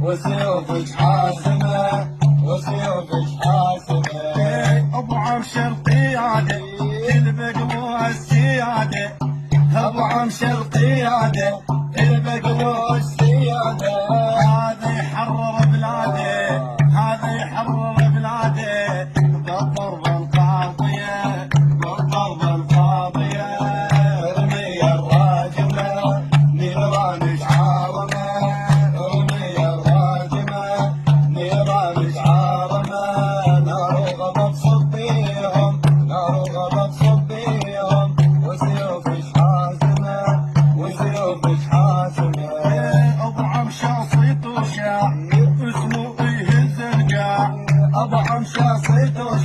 وسيوفك حاسمة وسيوفك حاسمة. ابو عمشة القيادة البقلوها السيادة، ابو عمشة القيادة البقلوها السيادة. هذا يحرر بلاده، هذا يحرر بلاده بالضربة القاضية، بالضربة القاضية. ارمي الراجمة نيران شعارنا، ارمي الراجمة نيران شعارنا. نار وغضب صبيهم، نار وغضب صبيهم. وسيوفك حاسمة وسيوفك حاسمة. ابو عمشة صيته شاع اسمه يهز القاع، ابو عمشة صيته